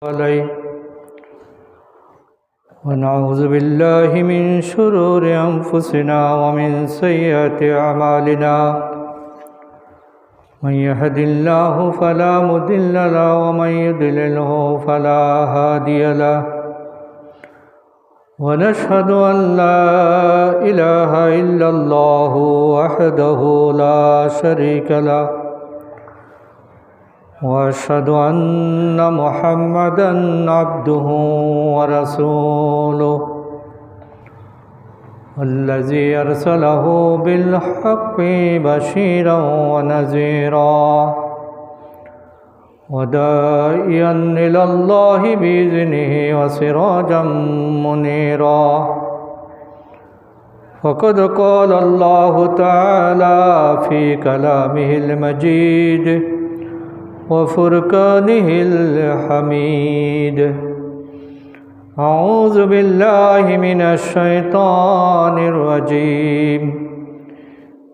عليه ونعوذ بالله من شرور أنفسنا ومن سيئات أعمالنا من يهد الله فلا مضل له ومن يضلله فلا هادي له ونشهد أن لا إله إلا الله وحده لا شريك له وأشهد أن محمدًا عبده ورسوله الذي أرسله بالحق بشيرًا ونذيرًا وداعيًا إلى الله بإذنه وسراجًا منيرًا فقد قال الله تعالى في كلامه المجيد وفرقانه الحميد أعوذ بالله من الشيطان الرجيم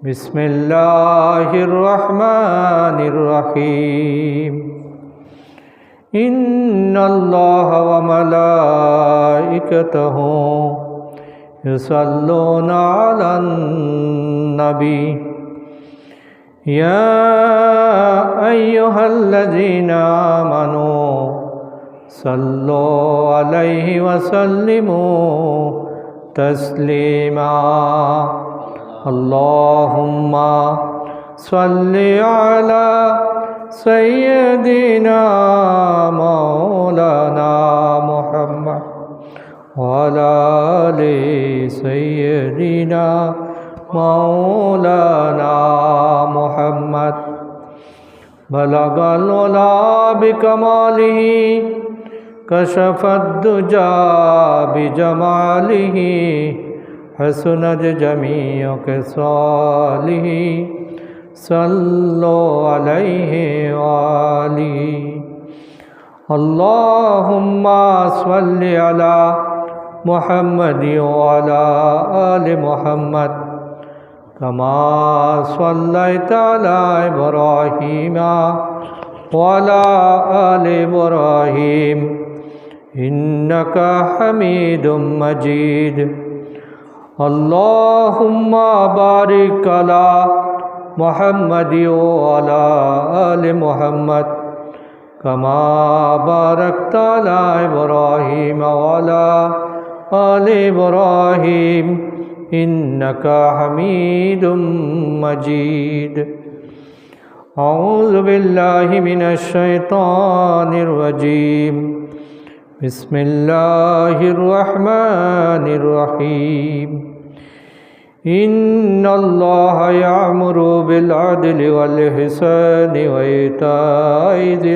بسم الله الرحمن الرحيم إن الله وملائكته يصلون على النبي يا أيها الذين آمنوا صلوا عليه وسلموا تسليما اللهم صل على سيدنا مولانا محمد وعلى آل سيدنا مولانا محمد بلغ العلا بكماله كشف الدجى بجماله حسنت جميع خصاله صلوا عليه وآله اللهم صل على محمد وعلى آل محمد كما صليت على إبراهيم وعلى آل إبراهيم إنك حميد مجيد اللهم بارك على محمد وعلى آل محمد كما باركت على إبراهيم وعلى آل إبراهيم إنك حميد مجيد أعوذ بالله من الشيطان الرجيم بسم الله الرحمن الرحيم إن الله يأمر بالعدل والإحسان وإيتاء ذي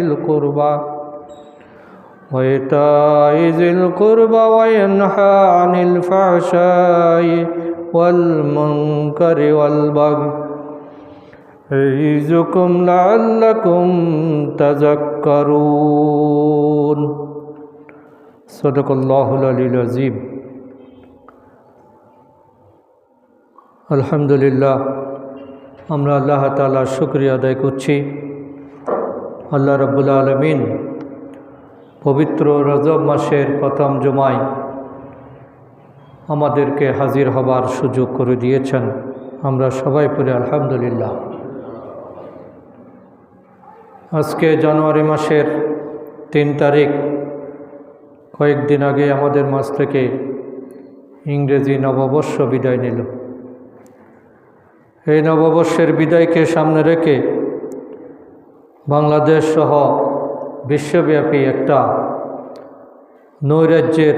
القربى وينهى عن الفحشاء والمنكر والبغي يعظكم لعلكم تذكرون صدق الله العلي العظيم আলহামদুলিল্লাহ আমরা আল্লাহ তাআলার শুকরিয়া আদায় করছি। আল্লাহ রাব্বুল আলামিন পবিত্র রজব মাসের প্রথম জুমায় আমাদেরকে হাজির হবার সুযোগ করে দিয়েছেন। আমরা সবাই পড়ি আলহামদুলিল্লাহ। আজকে জানুয়ারি মাসের 3 তারিখ, কয়েকদিন আগে আমাদের মাঝ থেকে ইংরেজি নববর্ষ বিদায় নিল। এই নববর্ষের বিদায়কে সামনে রেখে বাংলাদেশ সহ বিশ্বব্যাপী একটা নৈরাজ্যের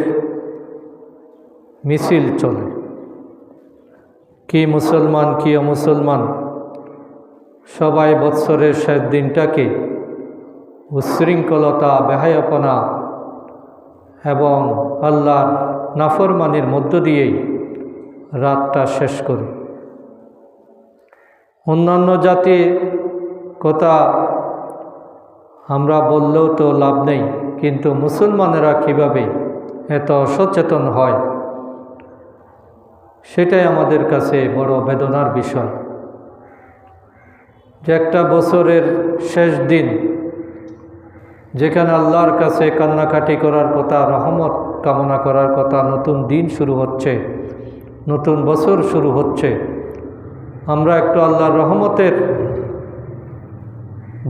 মিছিল চলে। কি মুসলমান কি অমুসলমান সবাই বৎসরের শেষ দিনটাকে উচ্ছৃঙ্খলতা, বেহায়াপনা এবং আল্লাহর নাফরমানির মধ্য দিয়েই রাতটা শেষ করে। অন্যান্য জাতির কথা আমরা বললেও তো লাভ নেই, কিন্তু মুসলমানেরা কীভাবে এত সচেতন হয় সেটাই আমাদের কাছে বড় বেদনার বিষয়। যে একটা বছরের শেষ দিন যেখানে আল্লাহর কাছে কান্নাকাটি করার কথা, রহমত কামনা করার কথা, নতুন দিন শুরু হচ্ছে, নতুন বছর শুরু হচ্ছে, আমরা একটু আল্লাহর রহমতের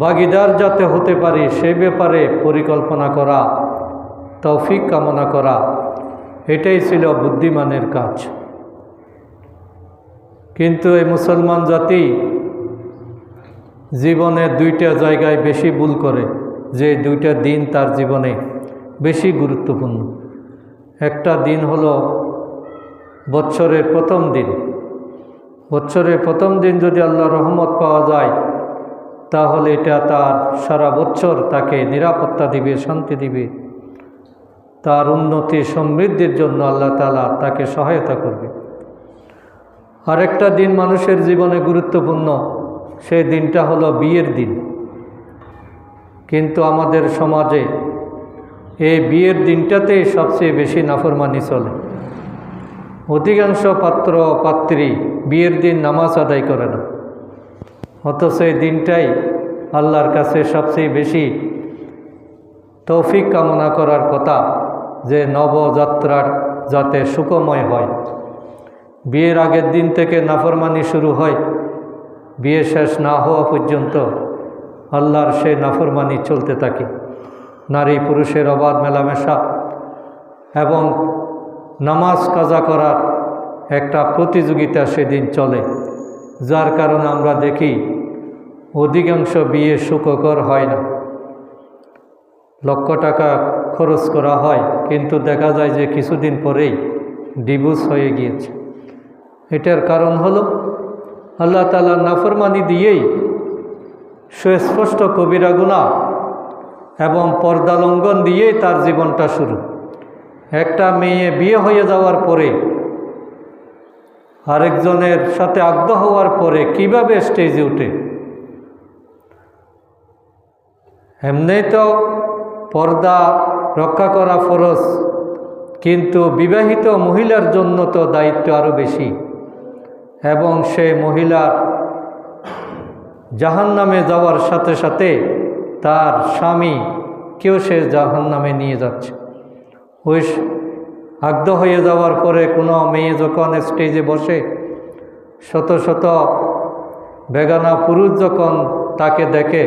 ভাগীদার যাতে হতে পারি সে ব্যাপারে পরিকল্পনা করা, তৌফিক কামনা করা, এটাই ছিল বুদ্ধিমানের কাজ। কিন্তু এই মুসলমান জাতি জীবনে দুইটা জায়গায় বেশি ভুল করে, যে দুইটা দিন তার জীবনে বেশি গুরুত্বপূর্ণ। একটা দিন হলো বৎসরের প্রথম দিন। বৎসরের প্রথম দিন যদি আল্লাহর রহমত পাওয়া যায় তাহলে এটা তার সারা বছর তাকে নিরাপত্তা দিবে, শান্তি দিবে, তার উন্নতি সমৃদ্ধির জন্য আল্লাহ তাআলা তাকে সহায়তা করবে। আরেকটা দিন মানুষের জীবনে গুরুত্বপূর্ণ, সেই দিনটা হলো বিয়ের দিন। কিন্তু আমাদের সমাজে এই বিয়ের দিনটাতেই সবচেয়ে বেশি নাফরমানি চলে। অধিকাংশ পাত্র পাত্রী বিয়ের দিন নামাজ আদায় করে না, অথচ এই দিনটাই আল্লাহর কাছে সবচেয়ে বেশি তৌফিক কামনা করার কথা, যে নবযাত্রার যাতে সুখময় হয়। বিয়ের আগের দিন থেকে নাফরমানি শুরু হয়, বিয়ে শেষ না হওয়া পর্যন্ত আল্লাহর সেই নাফরমানি চলতে থাকে। নারী পুরুষের অবাধ মেলামেশা এবং নামাজ কাজা করার একটা প্রতিযোগিতা সেদিন চলে, যার কারণে আমরা দেখি অধিকাংশ বিয়ে সুখকর হয় না। লক্ষ টাকা খরচ করা হয়, কিন্তু দেখা যায় যে কিছুদিন পরেই ডিভোর্স হয়ে গিয়েছে। এটার কারণ হলো আল্লাহ তাআলার নাফরমানি দিয়েই সুস্পষ্ট কবিরা গুনাহ এবং পর্দা লঙ্ঘন দিয়েই তার জীবনটা শুরু। একটা মেয়ে বিয়ে হয়ে যাওয়ার পরে, আরেকজনের সাথে আগ্রহ হওয়ার পরে কিভাবে স্টেজে উঠে, এমনিই তো পর্দা রক্ষা করা ফরজ, কিন্তু বিবাহিত মহিলার জন্য তো দায়িত্ব আরও বেশি, এবং সে মহিলার জাহান্নামে যাওয়ার সাথে সাথে তার স্বামীকেও সে জাহান্নামে নিয়ে যাচ্ছে। ওই আগ্ধ হয়ে যাওয়ার পরে কোনো মেয়ে যখন স্টেজে বসে, শত শত বেগানা পুরুষ যখন তাকে দেখে,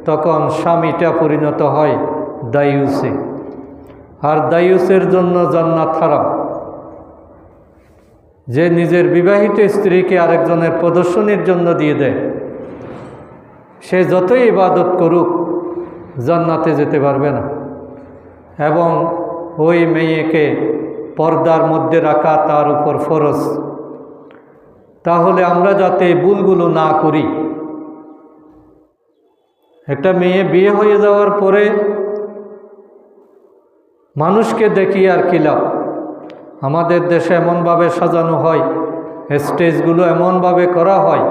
তখন স্বামীটা পরিণত হয় দায়ুসে। আর দায়ুসের জন্য জান্নাত হারাম। যে নিজের বিবাহিত স্ত্রীকে আরেকজনের প্রদর্শনীর জন্য দিয়ে দেয়, সে যতই ইবাদত করুক জান্নাতে যেতে পারবে না। এবং ওই মেয়েকে পর্দার মধ্যে রাখা তার উপর ফরজ। তাহলে আমরা যাতে ভুলগুলো না করি, একটা মেয়ে বিয়ে হয়ে যাওয়ার পরে মানুষকে দেখি আর কি লাভ। আমাদের দেশে এমনভাবে সাজানো হয়, স্টেজগুলো এমনভাবে করা হয়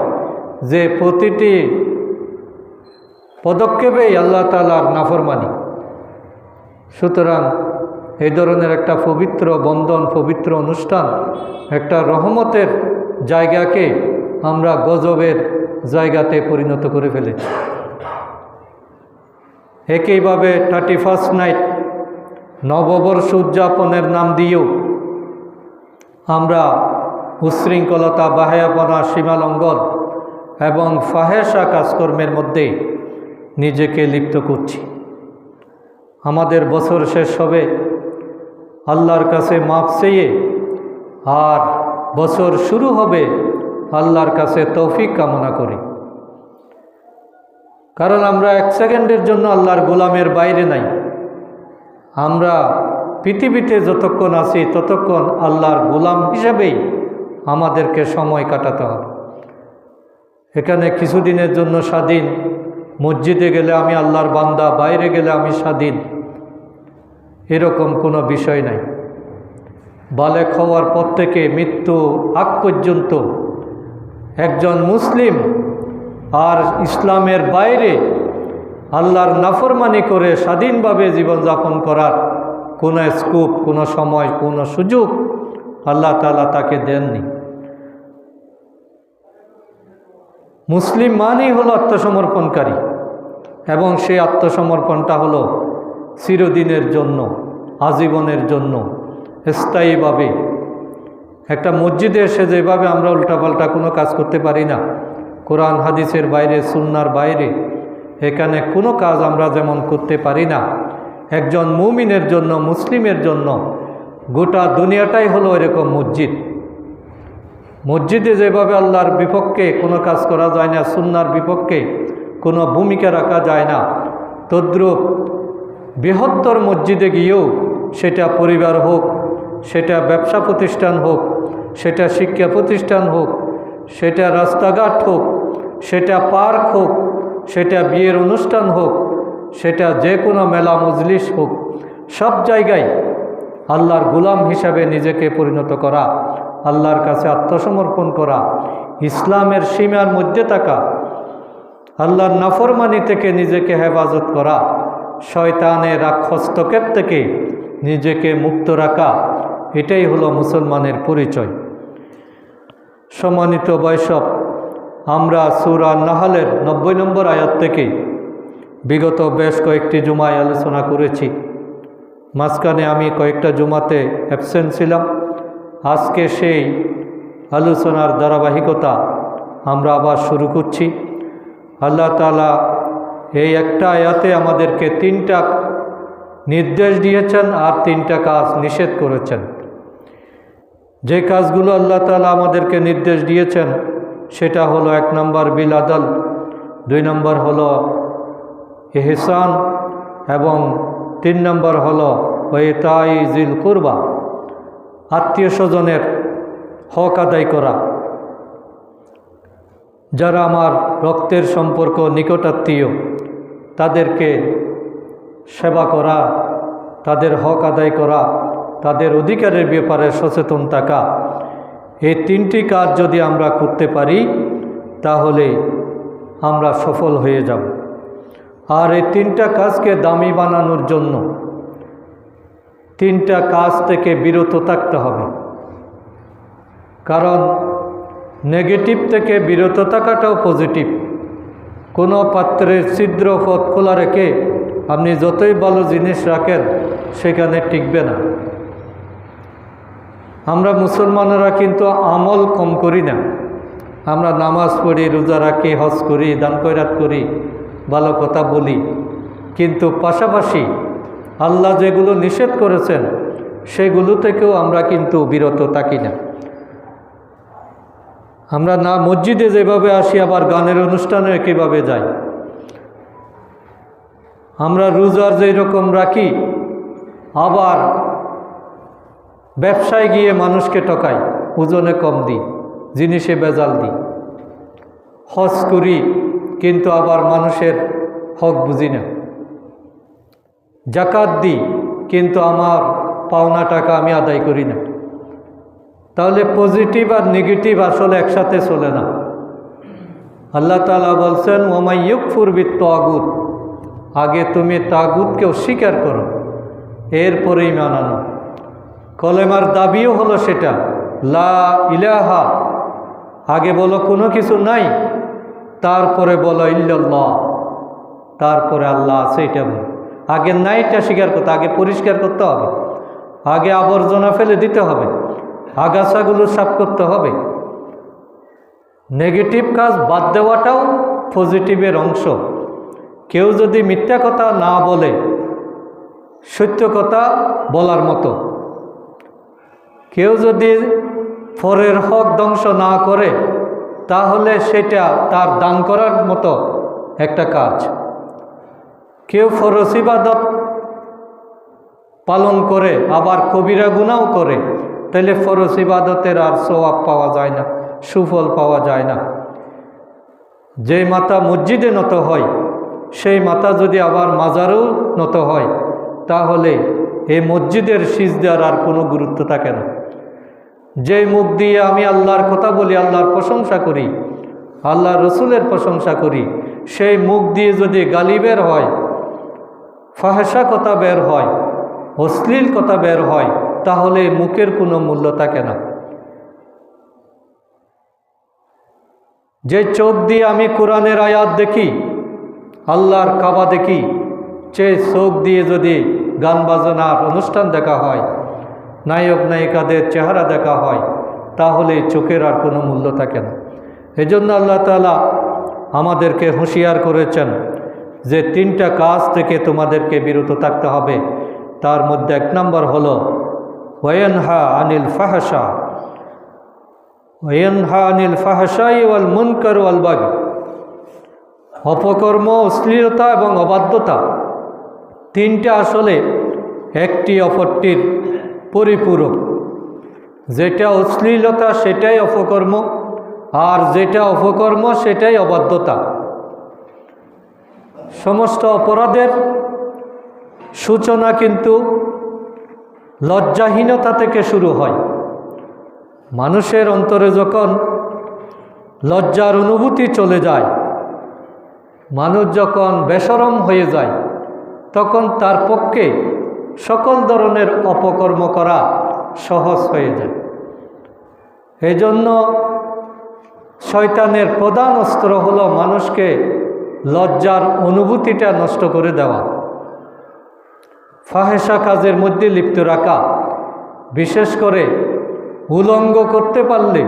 যে প্রতিটি পদক্ষেপেই আল্লাহ তাআলার নাফরমানি। সুতরাং এই ধরনের একটা পবিত্র বন্ধন, পবিত্র অনুষ্ঠান, একটা রহমতের জায়গাকে আমরা গজবের জায়গাতে পরিণত করে ফেলেছি। একইভাবে 31st নাইট, নববর্ষ উদযাপনের নাম দিয়েও আমরা উচ্ছৃঙ্খলতা, বাহায়াপনা, সীমালঙ্ঘন এবং ফাহেসা কাজকর্মের মধ্যে নিজেকে লিপ্ত করছি। আমাদের বছর শেষ হবে আল্লাহর কাছে মাপ চেয়ে, আর বছর শুরু হবে আল্লাহর কাছে তৌফিক কামনা করি। কারণ আমরা এক সেকেন্ডের জন্য আল্লাহর গোলামের বাইরে নাই। আমরা পৃথিবীতে যতক্ষণ আছি ততক্ষণ আল্লাহর গোলাম হিসেবেই আমাদেরকে সময় কাটাতে হবে। এখানে কিছুদিনের জন্য স্বাধীন, মসজিদে গেলে আমি আল্লাহর বান্দা, বাইরে গেলে আমি স্বাধীন, এরকম কোনো বিষয় নাই। বালেগ হওয়ার পর থেকে মৃত্যু আগ পর্যন্ত একজন মুসলিম আর ইসলামের বাইরে আল্লাহর নাফরমানি করে স্বাধীনভাবে জীবনযাপন করার কোনো স্কোপ, কোনো সময়, কোনো সুযোগ আল্লাহ তাআলা তাকে দেননি। মুসলিম মানেই হলো আত্মসমর্পণকারী। এবং সেই আত্মসমর্পণটা হলো চিরদিনের জন্য, আজীবনের জন্য, স্থায়ীভাবে। একটা মসজিদে এসে যেভাবে আমরা উল্টাপাল্টা কোনো কাজ করতে পারি না, কোরআন হাদিসের বাইরে, সুন্নার বাইরে এখানে কোনো কাজ আমরা যেমন করতে পারি না, একজন মুমিনের জন্য, মুসলিমের জন্য গোটা দুনিয়াটাই হলো এরকম মসজিদ। মসজিদে যেভাবে আল্লাহর বিপক্ষে কোনো কাজ করা যায় না, সুন্নার বিপক্ষে কোনো ভূমিকা রাখা যায় না, তদ্রূপ বৃহত্তর মসজিদে গিয়েও, সেটা পরিবার হোক, সেটা ব্যবসা প্রতিষ্ঠান হোক, সেটা শিক্ষা প্রতিষ্ঠান হোক, সেটা রাস্তাঘাট হোক, সেটা পার্ক হোক, সেটা বিয়ের অনুষ্ঠান হোক, সেটা যে কোনো মেলা মজলিস হোক, সব জায়গায় আল্লাহর গোলাম হিসাবে নিজেকে পরিণত করা, আল্লাহর কাছে আত্মসমর্পণ করা, ইসলামের সীমার মধ্যে থাকা, আল্লাহর নাফরমানি থেকে নিজেকে হেফাজত করা, শয়তানের হস্তক্ষেপ থেকে নিজেকে মুক্ত রাখা, এটাই হলো মুসলমানের পরিচয়। সম্মানিত বৈষ্ণব, আমরা সূরা নাহলের 90 নম্বর আয়াত থেকে বিগত বেশ কয়েকটি জুমায় আলোচনা করেছি। মাঝখানে আমি কয়েকটা জুমাতে অ্যাবসেন্ট ছিলাম। আজকে সেই আলোচনার ধারাবাহিকতা আমরা আবার শুরু করছি। আল্লাহ তাআলা এই একটা আয়াতে আমাদেরকে 3টা নির্দেশ দিয়েছেন আর 3টা কাজ নিষেধ করেছেন। যে কাজগুলো আল্লাহ তাআলা আমাদেরকে নির্দেশ দিয়েছেন সেটা হলো 1 নম্বর বিল আদল, 2 নম্বর হলো ইহসান এবং 3 নম্বর হলো ওয়াইতাই জিল কুরবা, আত্মীয় স্বজনের হক আদায় করা। যারা আমার রক্তের সম্পর্ক, নিকটাত্মীয়, তাদেরকে সেবা করা, তাদের হক আদায় করা, তাদের অধিকারের ব্যাপারে সচেতন থাকা, এই 3টি কাজ যদি আমরা করতে পারি তাহলে আমরা সফল হয়ে যাব। আর এই 3টা কাজকে দামি বানানোর জন্য 3টা কাজ থেকে বিরত থাকতে হবে। কারণ নেগেটিভ থেকে বিরত থাকাটাও পজিটিভ। কোনো পাত্রের ছিদ্র পথ খোলা রেখে আপনি যতই ভালো জিনিস রাখেন সেখানে টিকবে না। আমরা মুসলমানেরা কিন্তু আমল কম করি না। আমরা নামাজ পড়ি, রোজা রাখি, হজ করি, দান খয়রাত করি, ভালো কথা বলি, কিন্তু পাশাপাশি আল্লাহ যেগুলো নিষেধ করেছেন সেগুলো থেকেও আমরা কিন্তু বিরত থাকি না। আমরা না মসজিদে যেভাবে আসি, আবার গানের অনুষ্ঠানে কীভাবে যাই। আমরা রোজার যেই রকম রাখি, আবার ব্যবসায় গিয়ে মানুষকে ঠকাই, ওজনে কম দিই, জিনিসে ভেজাল দিই। হজ করি কিন্তু আবার মানুষের হক বুঝি না। জাকাত দিই কিন্তু আমার পাওনা টাকা আমি আদায় করি না। তাহলে পজিটিভ আর নেগেটিভ আসলে একসাথে চলে না। আল্লাহ তাআলা বলছেন ওয়ামাই ইয়াকফুর বিত-তাগুত, আগে তুমি তাগুতকে অস্বীকার করো, এরপরে ঈমান আনো। কলেমার দাবিও হলো সেটা, লা ইলাহা, আগে বলো কোনো কিছু নাই, তারপরে বলো ইল্লাল্লাহ, তারপরে আল্লাহ আছে এটা বলো। আগে নাইটা স্বীকার করতে, আগে পরিষ্কার করতে হবে, আগে আবর্জনা ফেলে দিতে হবে, আগাছাগুলো সাফ করতে হবে। নেগেটিভ কাজ বাদ দেওয়াটাও পজিটিভের অংশ। কেউ যদি মিথ্যা কথা না বলে, সত্য কথা বলার মতো, কেউ যদি পরের হক ধ্বংস না করে, তাহলে সেটা তার দান করার মতো একটা কাজ। কেউ ফরজ ইবাদত পালন করে আবার কবিরা গুনাহও করে, তাহলে ফরজ ইবাদতের আর সওয়াব পাওয়া যায় না, সুফল পাওয়া যায় না। যে মাথা মসজিদে নত হয়, সেই মাথা যদি আবার মাজারেও নত হয়, তাহলে এই মসজিদের সিজদার আর কোনো গুরুত্ব থাকে না। যে মুখ দিয়ে আমি আল্লাহর কথা বলি, আল্লাহর প্রশংসা করি, আল্লাহ রসুলের প্রশংসা করি, সেই মুখ দিয়ে যদি গালি বের হয়, ফাহেসা কথা বের হয়, অশ্লীল কথা বের হয়, তাহলে মুখের কোনো মূল্য থাকে না। যে চোখ দিয়ে আমি কোরআনের আয়াত দেখি, আল্লাহর কাবা দেখি চেয়ে চোখ দিয়ে যদি গান বাজনার অনুষ্ঠান দেখা হয়, নায়ক নায়িকাদের চেহারা দেখা হয়, তাহলে চোখের আর কোনো মূল্য থাকে না। এজন্য আল্লাহ তাআলা আমাদেরকে হুঁশিয়ার করেছেন যে 3টা কাজ থেকে তোমাদেরকে বিরত থাকতে হবে। তার মধ্যে 1 নম্বর হলো ওয়ায়ানহা আনিল ফাহশা ওয়াল মুনকার ওয়াল বাগি। অপকর্ম, অশ্লীলতা এবং অবাধ্যতা 3টা আসলে একটি অপরটির পরিপূরক। যেটা অশ্লীলতা সেটাই অপকর্ম, আর যেটা অপকর্ম সেটাই অবাধ্যতা। সমস্ত অপরাধের সূচনা কিন্তু লজ্জাহীনতা থেকে শুরু হয়। মানুষের অন্তরে যখন লজ্জার অনুভূতি চলে যায়, মানুষ যখন বেশরম হয়ে যায়, তখন তার পক্ষে সকল ধরনের অপকর্ম করা সহজ হয়ে যায়। এজন্য শয়তানের প্রধান অস্ত্র হলো মানুষকে লজ্জার অনুভূতিটা নষ্ট করে দেওয়া, ফাহেশা কাজের মধ্যে লিপ্ত রাখা। বিশেষ করে উলঙ্গ করতে পারলে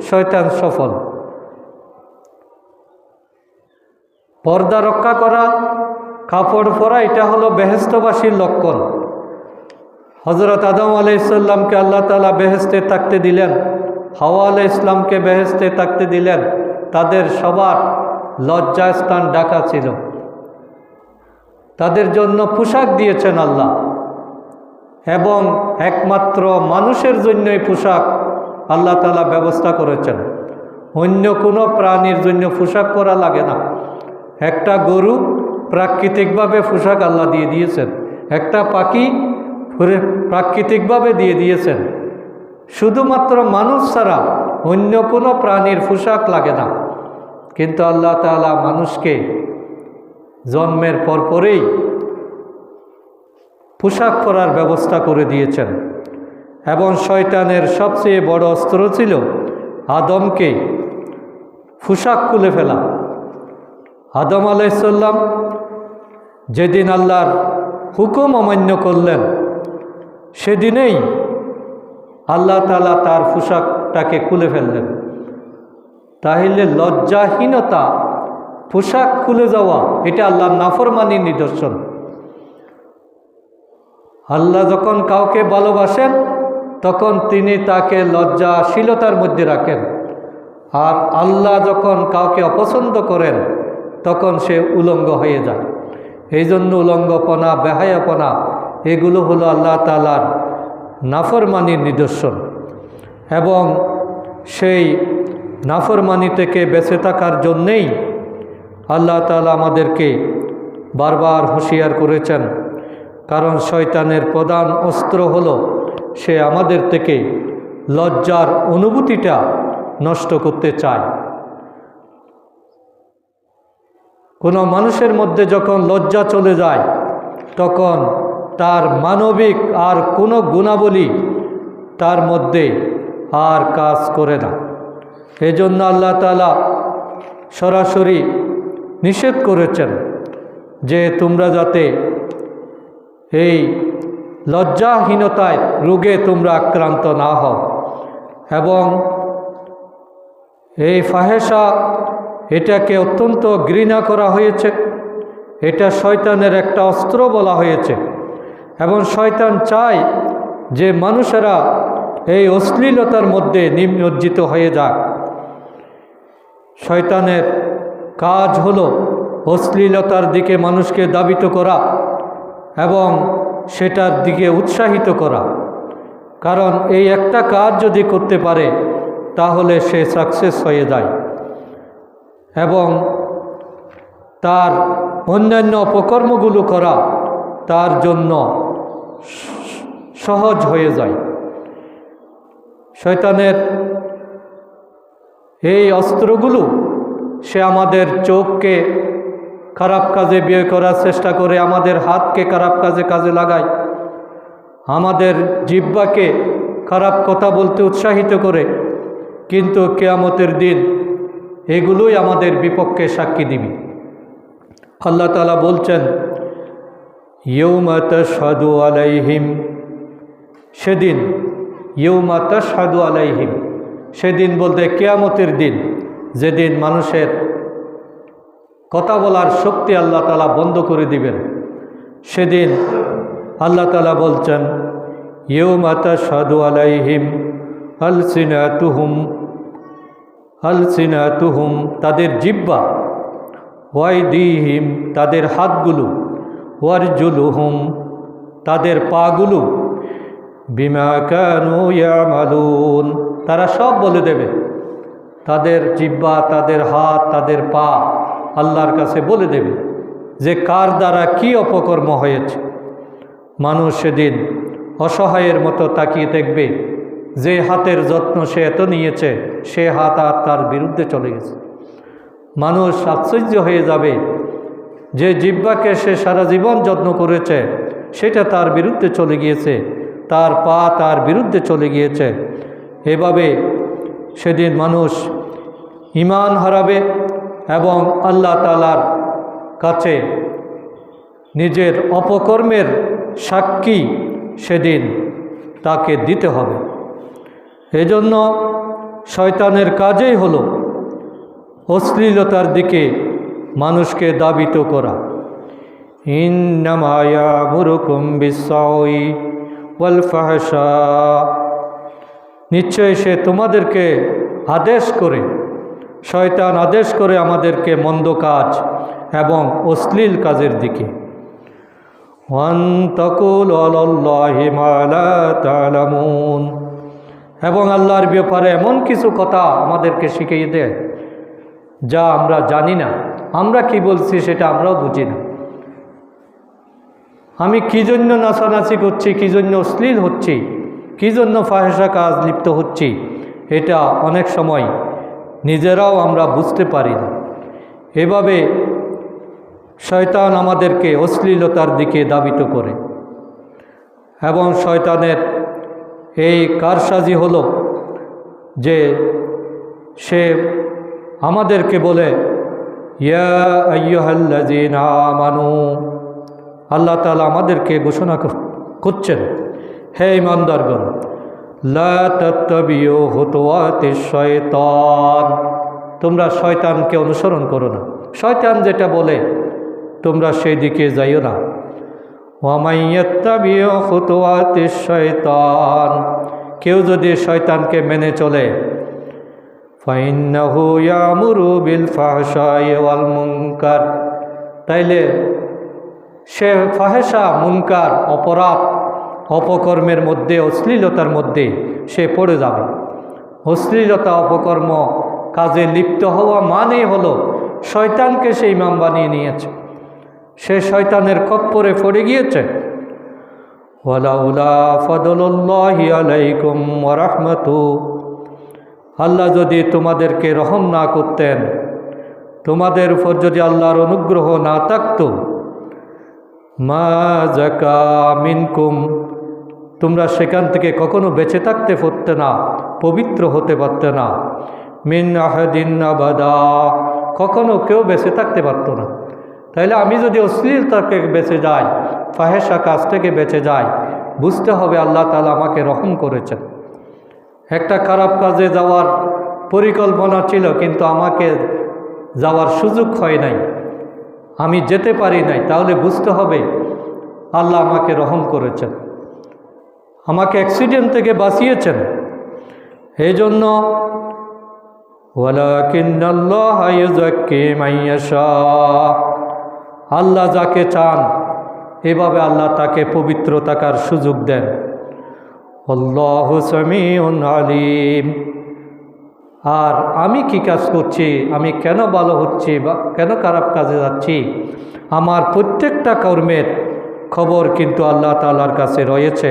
শয়তান সফল। পর্দা রক্ষা করা, কাপড় পরা, এটা হলো বেহেশতবাসীর লক্ষণ। হযরত আদম আলাইহিস সালামকে আল্লাহ তাআলা বেহেশতে থাকতে দিলেন, হাওয়া আলাইহিস সালামকে বেহেশতে থাকতে দিলেন। তাদের সবার লজ্জাস্থান ঢাকা ছিল। তাদের জন্য পোশাক দিয়েছেন আল্লাহ, এবং একমাত্র মানুষের জন্যই পোশাক আল্লাহ তাআলা ব্যবস্থা করেছেন। অন্য কোনো প্রাণীর জন্য পোশাক করা লাগে না। একটা গরু প্রাকৃতিকভাবে পোশাক আল্লাহ দিয়ে দিয়েছেন, একটা পাখি প্রাকৃতিকভাবে দিয়ে দিয়েছেন। শুধুমাত্র মানুষ ছাড়া অন্য কোনো প্রাণীর পোশাক লাগে না। কিন্তু আল্লাহ তাআলা মানুষকে জন্মের পরপরেই পোশাক পরার ব্যবস্থা করে দিয়েছেন। এবং শয়তানের সবচেয়ে বড় অস্ত্র ছিল আদমকে পোশাক খুলে ফেলা। আদম আলাইহিস সালাম যেদিন আল্লাহর হুকুম অমান্য করলেন, সেদিনেই আল্লাহ তাআলা তার পোশাকটাকে খুলে ফেললেন। তাহলে লজ্জাহীনতা, পোশাক খুলে যাওয়া, এটা আল্লাহর নাফরমানির নিদর্শন। আল্লাহ যখন কাউকে ভালোবাসেন তখন তিনি তাকে লজ্জাশীলতার মধ্যে রাখেন, আর আল্লাহ যখন কাউকে অপছন্দ করেন তখন সে উলঙ্গ হয়ে যায়। এই জন্য উলঙ্গপনা, বেহায়াপনা, এগুলো হলো আল্লাহ তাআলার নাফরমানির নিদর্শন। এবং সেই নাফরমানি থেকে বেঁচে থাকার জন্যেই আল্লাহ তাআলা আমাদেরকে বারবার হুঁশিয়ার করেছেন। কারণ শয়তানের প্রধান অস্ত্র হলো সে আমাদের থেকে লজ্জার অনুভূতিটা নষ্ট করতে চায়। কোনো মানুষের মধ্যে যখন লজ্জা চলে যায়, তখন তার মানবিক আর কোনো গুণাবলী তার মধ্যে আর কাজ করে না। এজন্য আল্লাহ তাআলা সরাসরি নিষেধ করেছেন যে তোমরা যাতে এই লজ্জাহীনতায় রোগে তোমরা আক্রান্ত না হও। এবং এই ফাহেশা, এটাকে অত্যন্ত ঘৃণা করা হয়েছে। এটা শয়তানের একটা অস্ত্র বলা হয়েছে। এবং শয়তান চায় যে মানুষেরা এই অশ্লীলতার মধ্যে নিমজ্জিত হয়ে যাক। শয়তানের কাজ হলো অশ্লীলতার দিকে মানুষকে ধাবিত করা এবং সেটার দিকে উৎসাহিত করা। কারণ এই একটা কাজ যদি করতে পারে তাহলে সে সাকসেস হয়ে যায় এবং তার অন্যান্য অপকর্মগুলো করা তার জন্য সহজ হয়ে যায়। শয়তানের এই অস্ত্রগুলো সে আমাদের চোখকে খারাপ কাজে ব্যয় করার চেষ্টা করে, আমাদের হাতকে খারাপ কাজে লাগায়, আমাদের জিহ্বাকে খারাপ কথা বলতে উৎসাহিত করে। কিন্তু কিয়ামতের দিন এগুলোই আমাদের বিপক্ষে সাক্ষী দিবে। আল্লাহ তাআলা বলছেন ইয়াউমা তাশহাদু আলাইহিম, সেদিন, ইয়াউমা তাশহাদু আলাইহিম, সেদিন বলতে কিয়ামতের দিন, যেদিন মানুষের কথা বলার শক্তি আল্লাহ তাআলা বন্ধ করে দিবেন। সেদিন আল্লাহ তাআলা বলছেন ইয়াউমা তাশহাদু আলাইহিম আলসিনাতুহুম, তাদের জিহ্বা, ওয়াইদিহিম, তাদের হাতগুলো, ওয়ারজুলুহুম, তাদের পাগুলো, বিমা কানু ইয়ামালুন, তারা সব বলে দেবে। তাদের জিহ্বা, তাদের হাত, তাদের পা আল্লাহর কাছে বলে দেবে যে কার দ্বারা কি অপকর্ম হয়েছে। মানুষ সেদিন অসহায়ের মতো তাকিয়ে দেখবে, যে হাতের যত্ন সে এত নিয়েছে, সে হাত আর তার বিরুদ্ধে চলে গেছে। মানুষ আশ্চর্য হয়ে যাবে, যে জিহ্বাকে সে সারা জীবন যত্ন করেছে সেটা তার বিরুদ্ধে চলে গিয়েছে, তার পা তার বিরুদ্ধে চলে গিয়েছে। এভাবে সেদিন মানুষ ঈমান হারাবে এবং আল্লাহ তাআলার কাছে নিজের অপকর্মের সাক্ষী সেদিন তাকে দিতে হবে। এজন্য শয়তানের কাজই হলো অশ্লীলতার দিকে মানুষকে দাবিত করা। ইন্নামা ইয়ামুরুকুম বিস-সাওই ওয়াল ফাহশা, নিশ্চয় সে তোমাদেরকে আদেশ করে, শয়তান আদেশ করে আমাদেরকে মন্দ কাজ এবং অশ্লীল কাজের দিকে। ওয়ান তাকুলু আলাল্লাহি মা লা তা'লামুন, এবং আল্লাহর ব্যাপারে এমন কিছু কথা আমাদেরকে শিখিয়ে দেয় যা আমরা জানি না। আমরা কি বলছি সেটা আমরাও বুঝি না। আমি কী জন্য নাচানাচি করছি, কী জন্য অশ্লীল হচ্ছি, কী জন্য ফাহেসা কাজ লিপ্ত হচ্ছি, এটা অনেক সময় নিজেরাও আমরা বুঝতে পারি না। এভাবে শয়তান আমাদেরকে অশ্লীলতার দিকে ধাবিত করে এবং শয়তানের এই কারসাজি হলো যে সে আমাদেরকে বলে ইয়া আইয়ুহাল্লাযীনা আমানু, আল্লাহ তাআলা আমাদেরকে ঘোষণা করছেন, হে ঈমানদারগণ, লা তাত্তাবিউ খুতুওয়াতিশ শায়তান, তোমরা শয়তানকে অনুসরণ করো না। শয়তান যেটা বলে তোমরা সেই দিকে যাইও না। ওয়া মান ইয়াত্তাবিউ খুতুওয়াতিশ শায়তান, কেউ যদি শয়তানকে মেনে চলে, ফাইন্নাহু ইয়ামুরু বিল ফাহশাই ওয়াল মুনকার, তাইলে সে ফাহেসা, মুনকার, অপরাধ, অপকর্মের মধ্যে, অশ্লীলতার মধ্যে সে পড়ে যাবে। অশ্লীলতা, অপকর্ম কাজে লিপ্ত হওয়া মানেই হলো শয়তানকে সে ইমাম বানিয়ে নিয়েছে, সে শয়তানের খপ্পরে পড়ে গিয়েছে। ওয়ালাউলা ফাদলুল্লাহি আলাইকুম ওয়া রাহমাতুহু, আল্লাহ যদি তোমাদেরকে রহম না করতেন, তোমাদের উপর যদি আল্লাহর অনুগ্রহ না থাকতো, মা যাকা মিনকুম, তোমরা সেখান থেকে কখনো বেঁচে থাকতে পারতে না, পবিত্র হতে পারতে না। মিন আহাদিন আবাদা, কখনো কেউ বেঁচে থাকতে পারতো না। তাইলে আমি যদি অশ্লীলতা থেকে বেঁচে যাই, ফাহেসা কাজ থেকে বেঁচে যাই, বুঝতে হবে আল্লাহ তাআলা আমাকে রহম করেছেন। একটা খারাপ কাজে যাওয়ার পরিকল্পনা ছিল, কিন্তু আমাকে যাওয়ার সুযোগ হয় নাই, আমি যেতে পারি নাই, তাহলে বুঝতে হবে আল্লাহ আমাকে রহম করেছেন, আমাকে অ্যাক্সিডেন্ট থেকে বাঁচিয়েছেন। এই জন্য ওয়ালাকিন্নাল্লাহা ইউযাক্কি মান ইয়াশা, আল্লাহ যাকে চান এভাবে আল্লাহ তাকে পবিত্র থাকার সুযোগ দেন। আল্লাহু সামিউন আলিম, আর আমি কি কাজ করছি, আমি কেন ভালো হচ্ছি বা কেন খারাপ কাজে যাচ্ছি, আমার প্রত্যেকটা কর্মের খবর কিন্তু আল্লাহ তাআলার কাছে রয়েছে।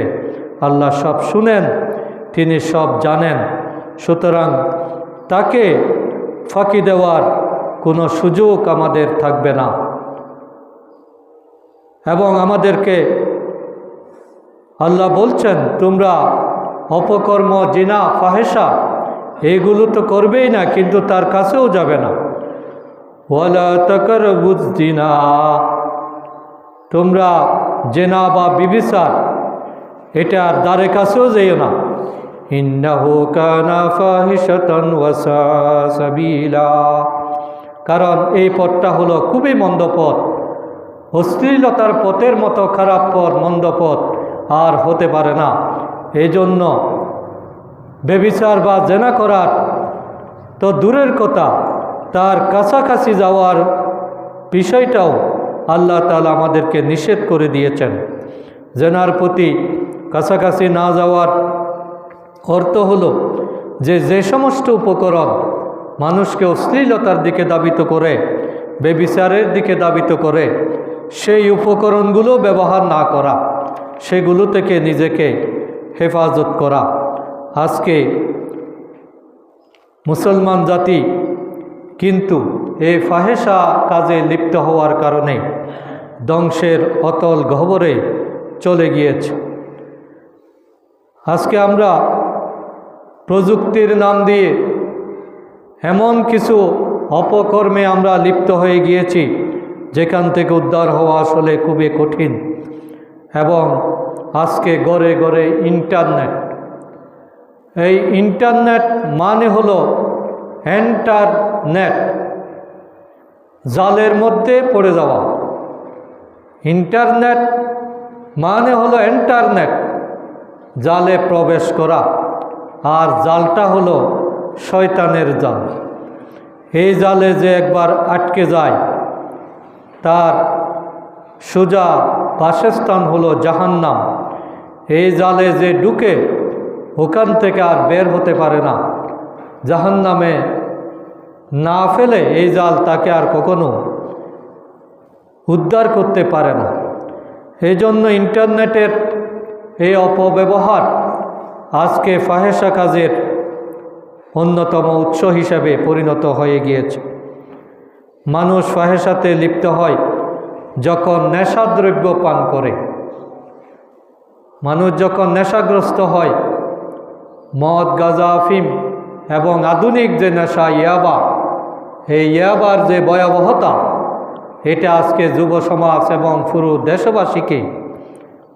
আল্লাহ সব শুনেন, তিনি সব জানেন। সুতরাং তাকে ফাঁকি দেওয়ার কোনো সুযোগ আমাদের থাকবে না। এবং আমাদেরকে আল্লাহ বলছেন, তোমরা অপকর্ম, জিনা, ফাহেসা এগুলো তো করবেই না, কিন্তু তার কাছেও যাবে না। ওয়ালা তাকরাবুজ জিনা, তোমরা জেনা বা বিবিচার এটার দ্বারে কাছেও যেও না। ইন্নাহু কানা ফাহিশাতান ওয়া সাআ সাবিলা, কারণ এই পথটা হলো খুবই মন্দ পথ। অশ্লীলতার পথের মতো খারাপ পথ, মন্দ পথ আর হতে পারে না। এই জন্য ব্যভিচার বা জেনা করার তো দূরের কথা, তার কাছাকাছি যাওয়ার বিষয়টাও আল্লাহ তাআলা আমাদেরকে নিষেধ করে দিয়েছেন। জেনার প্রতি কাছাকাছি না যাওয়ার অর্থ হলো যে সমস্ত উপকরণ মানুষকে অশ্লীলতার দিকে ধাবিত করে, ব্যভিচারের দিকে ধাবিত করে, সেই উপকরণগুলো ব্যবহার না করা, সেগুলো থেকে নিজেকে হেফাজত করা। আজকে মুসলমান জাতি কিন্তু এই ফাহেসা কাজে লিপ্ত হওয়ার কারণে ধ্বংসের অতল গহ্বরে চলে গিয়েছে। আজকে আমরা প্রযুক্তির নাম দিয়ে এমন কিছু অপকর্মে আমরা লিপ্ত হয়ে গিয়েছি যেখান থেকে উদ্ধার হওয়া আসলে খুবই কঠিন। এবং আজকে ঘরে ঘরে ইন্টারনেট, এই ইন্টারনেট মানে হলো এন্টারনেট, জালের মধ্যে পড়ে যাওয়া। ইন্টারনেট মানে হলো ইন্টারনেট, জালে প্রবেশ করা। আর জালটা হলো শয়তানের জাল। এই জালে যে একবার আটকে যায় তার সোজা বাসস্থান হলো জাহান্নাম। এই জালে যে ঢুকে ওখান থেকে আর বের হতে পারে না। জাহান্নামে না ফেলে এই জাল তাকে আর কখনো উদ্ধার করতে পারে না। এই জন্য ইন্টারনেটের এই অপব্যবহার আজকে ফাহেসা কাজের অন্যতম উৎস হিসাবে পরিণত হয়ে গিয়েছে। মানুষ ফাহেসাতে লিপ্ত হয় যখন নেশাদ্রব্য পান করে। মানুষ যখন নেশাগ্রস্ত হয়, মদ, গাঁজা, আফিম এবং আধুনিক যে নেশা ইয়াবা, এই ইয়াবার যে ভয়াবহতা, এটা আজকে যুব সমাজ এবং পুরো দেশবাসীকে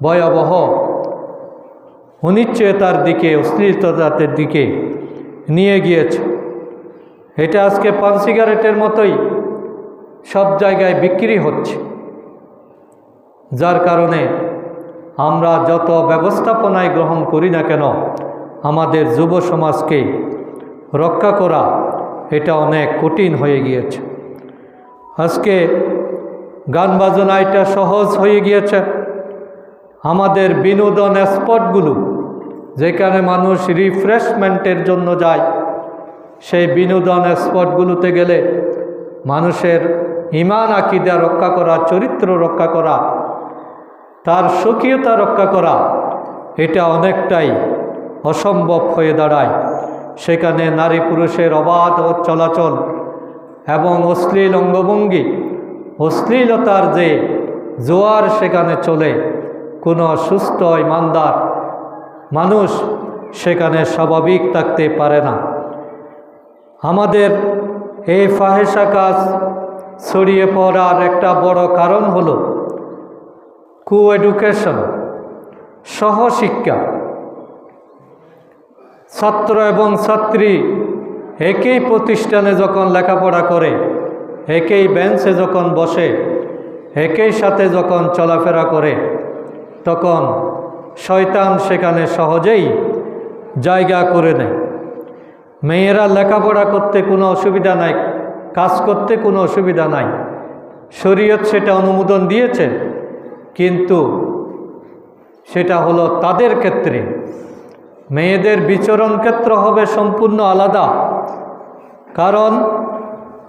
ভয়াবহ অনিশ্চয়তার দিকে, অশ্লীলতার দিকে নিয়ে গিয়েছে। এটা আজকে পান সিগারেটের মতোই সব জায়গায় বিক্রি হচ্ছে, যার কারণে আমরা যত ব্যবস্থাপনায় গ্রহণ করি না কেন, আমাদের যুব সমাজকে রক্ষা করা এটা অনেক কঠিন হয়ে গিয়েছে। আজকে গান বাজনা এটা সহজ হয়ে গিয়েছে। আমাদের বিনোদন স্পটগুলো, যেখানে মানুষ রিফ্রেশমেন্টের জন্য যায়, সেই বিনোদন স্পটগুলোতে গেলে মানুষের ঈমান আকীদা রক্ষা করা, চরিত্র রক্ষা করা, তার স্বকীয়তা রক্ষা করা, এটা অনেকটাই অসম্ভব হয়ে দাঁড়ায়। সেখানে নারী পুরুষের অবাধ চলাচল এবং অশ্লীল অঙ্গভঙ্গি, অশ্লীলতার যে জোয়ার সেখানে চলে, কোনো সুস্থ ইমানদার মানুষ সেখানে স্বাভাবিক থাকতে পারে না। আমাদের এই ফাহেসা কাজ ছড়িয়ে পড়ার একটা বড় কারণ হলো কোএডুকেশন, সহশিক্ষা। ছাত্র এবং ছাত্রী একই প্রতিষ্ঠানে যখন লেখাপড়া করে, একই বেঞ্চে যখন বসে, একই সাথে যখন চলাফেরা করে, তখন শয়তান সেখানে সহজেই জায়গা করে নেয়। মেয়েরা লেখাপড়া করতে কোনো অসুবিধা নাই, কাজ করতে কোনো অসুবিধা নাই, শরীয়ত সেটা অনুমোদন দিয়েছে, কিন্তু সেটা হলো তাদের ক্ষেত্রে। মেয়েদের বিচরণ ক্ষেত্র হবে সম্পূর্ণ আলাদা। কারণ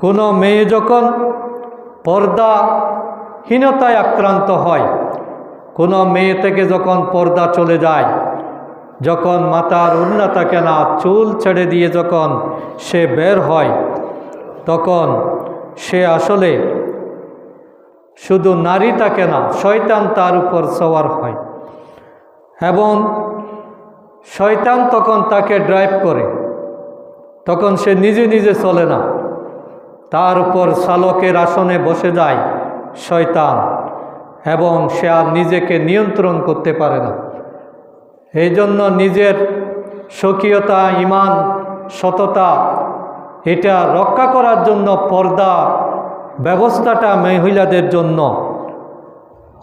কোনো মেয়ে যখন পর্দাহীনতায় আক্রান্ত হয়, কোনো মেয়ে থেকে যখন পর্দা চলে যায়, যখন মাথার ওড়না থাকে না, চুল ছেড়ে দিয়ে যখন সে বের হয়, তখন সে আসলে শুধু নারী থাকে না, শয়তান তার উপর সওয়ার হয় এবং শয়তান তখন তাকে ড্রাইভ করে। তখন সে নিজে নিজে চলে না, তার উপর চালকের আসনে বসে যায় শয়তান, এবং সে আর নিজেকে নিয়ন্ত্রণ করতে পারে না। এই জন্য নিজের স্বকীয়তা, ঈমান, সততা এটা রক্ষা করার জন্য পর্দা ব্যবস্থাটা মহিলাদের জন্য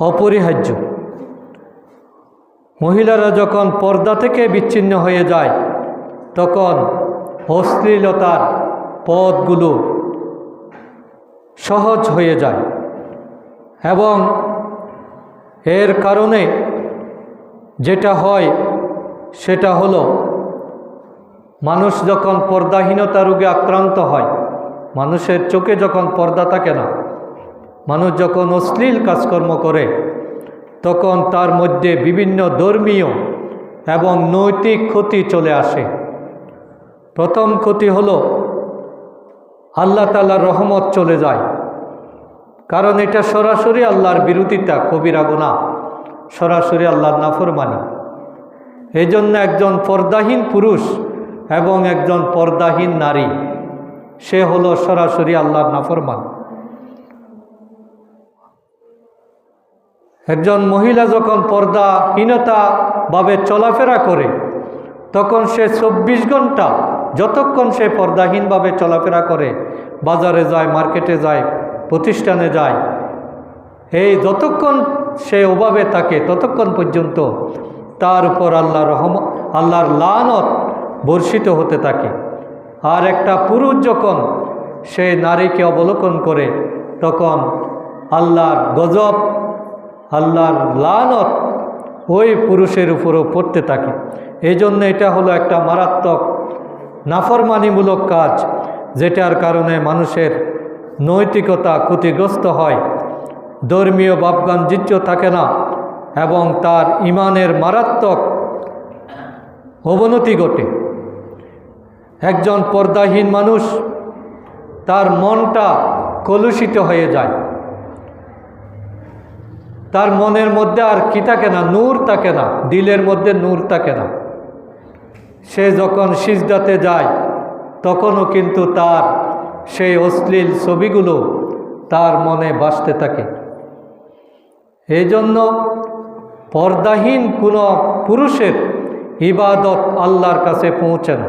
অপরিহার্য। মহিলারা যখন পর্দা থেকে বিচ্ছিন্ন হয়ে যায় তখন অশ্লীলতার পথগুলো সহজ হয়ে যায়, এবং এর কারণে যেটা হয় সেটা হলো মানুষ যখন পর্দাহীনতা রোগে আক্রান্ত হয়, মানুষের চোখে যখন পর্দা থাকে না, মানুষ যখন অশ্লীল কাজকর্ম করে, তখন তার মধ্যে বিভিন্ন ধর্মীয় এবং নৈতিক ক্ষতি চলে আসে। প্রথম ক্ষতি হলো আল্লাহ তাআলার রহমত চলে যায়, কারণ এটা সরাসরি আল্লাহর বিরোধিতা, কবিরা গুনাহ, সরাসরি আল্লাহর নাফরমানি। এই জন্য একজন পর্দাহীন পুরুষ এবং একজন পর্দাহীন নারী, সে হলো সরাসরি আল্লাহর নাফরমান। একজন মহিলা যখন পর্দাহীনতাভাবে চলাফেরা করে, তখন সে 24 ঘন্টা, যতক্ষণ সে পর্দাহীনভাবে চলাফেরা করে, বাজারে যায়, মার্কেটে যায়, প্রতিষ্ঠানে যায়, এই যতক্ষণ সে ওভাবে থাকে ততক্ষণ পর্যন্ত তার উপর আল্লাহর লানত বর্ষিত হতে থাকে। আর একটা পুরুষ যখন সে নারীকে অবলোকন করে, তখন আল্লাহর গজব, আল্লাহর লানত ওই পুরুষের উপরও পড়তে থাকে। এই জন্য এটা হলো একটা মারাত্মক নাফরমানিমূলক কাজ, যেটার কারণে মানুষের নৈতিকতা ক্ষতিগ্রস্ত হয়, ধর্মীয় ভাবগাম্ভীর্য থাকে না, এবং তার ঈমানের মারাত্মক অবনতি ঘটে। একজন পর্দাহীন মানুষ, তার মনটা কলুষিত হয়ে যায়, তার মনের মধ্যে আর কি থাকে না, নূর থাকে না, দিলের মধ্যে নূর থাকে না। সে যখন সিজদাতে যায় তখনও কিন্তু তার সেই অশ্লীল ছবিগুলো তার মনে ভাসতে থাকে। এই জন্য পর্দাহীন কোনো পুরুষের ইবাদত আল্লাহর কাছে পৌঁছে না,